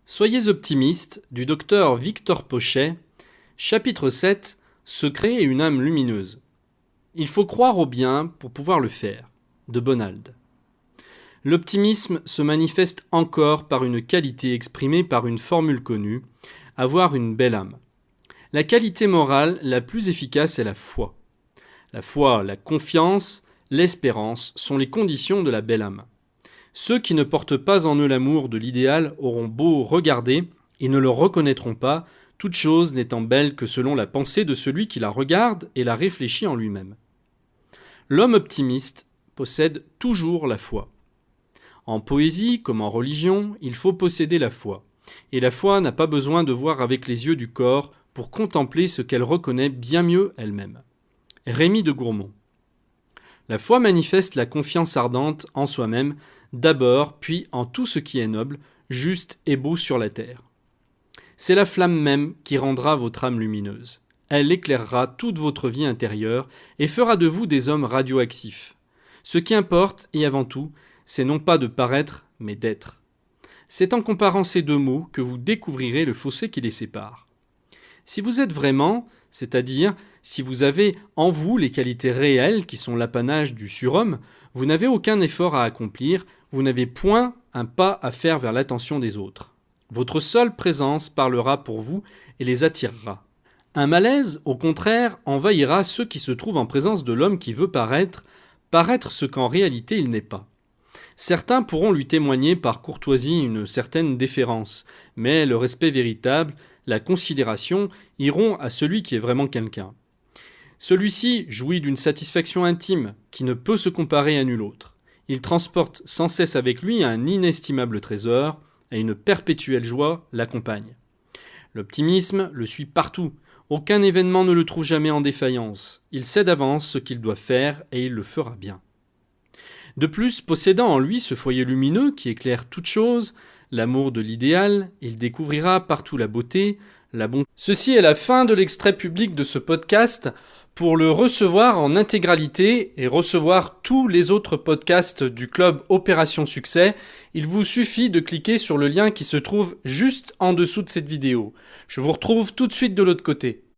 Soyez optimiste du docteur Victor Pochet, chapitre 7, Secret et une âme lumineuse. Il faut croire au bien pour pouvoir le faire, de Bonald. L'optimisme se manifeste encore par une qualité exprimée par une formule connue, avoir une belle âme. La qualité morale la plus efficace est la foi. La foi, la confiance, l'espérance sont les conditions de la belle âme. Ceux qui ne portent pas en eux l'amour de l'idéal auront beau regarder et ne le reconnaîtront pas, toute chose n'étant belle que selon la pensée de celui qui la regarde et la réfléchit en lui-même. L'homme optimiste possède toujours la foi. En poésie comme en religion, il faut posséder la foi. Et la foi n'a pas besoin de voir avec les yeux du corps pour contempler ce qu'elle reconnaît bien mieux elle-même. Rémy de Gourmont. La foi manifeste la confiance ardente en soi-même, d'abord, puis en tout ce qui est noble, juste et beau sur la terre. C'est la flamme même qui rendra votre âme lumineuse. Elle éclairera toute votre vie intérieure et fera de vous des hommes radioactifs. Ce qui importe, et avant tout, c'est non pas de paraître, mais d'être. C'est en comparant ces deux mots que vous découvrirez le fossé qui les sépare. Si vous êtes vraiment, c'est-à-dire si vous avez en vous les qualités réelles qui sont l'apanage du surhomme, vous n'avez aucun effort à accomplir, vous n'avez point un pas à faire vers l'attention des autres. Votre seule présence parlera pour vous et les attirera. Un malaise, au contraire, envahira ceux qui se trouvent en présence de l'homme qui veut paraître ce qu'en réalité il n'est pas. Certains pourront lui témoigner par courtoisie une certaine déférence, mais le respect véritable, la considération iront à celui qui est vraiment quelqu'un. Celui-ci jouit d'une satisfaction intime qui ne peut se comparer à nul autre. Il transporte sans cesse avec lui un inestimable trésor et une perpétuelle joie l'accompagne. L'optimisme le suit partout. Aucun événement ne le trouve jamais en défaillance. Il sait d'avance ce qu'il doit faire et il le fera bien. De plus, possédant en lui ce foyer lumineux qui éclaire toute chose, l'amour de l'idéal, il découvrira partout la beauté, la bonté. Ceci est la fin de l'extrait public de ce podcast. Pour le recevoir en intégralité et recevoir tous les autres podcasts du club Opération Succès, il vous suffit de cliquer sur le lien qui se trouve juste en dessous de cette vidéo. Je vous retrouve tout de suite de l'autre côté.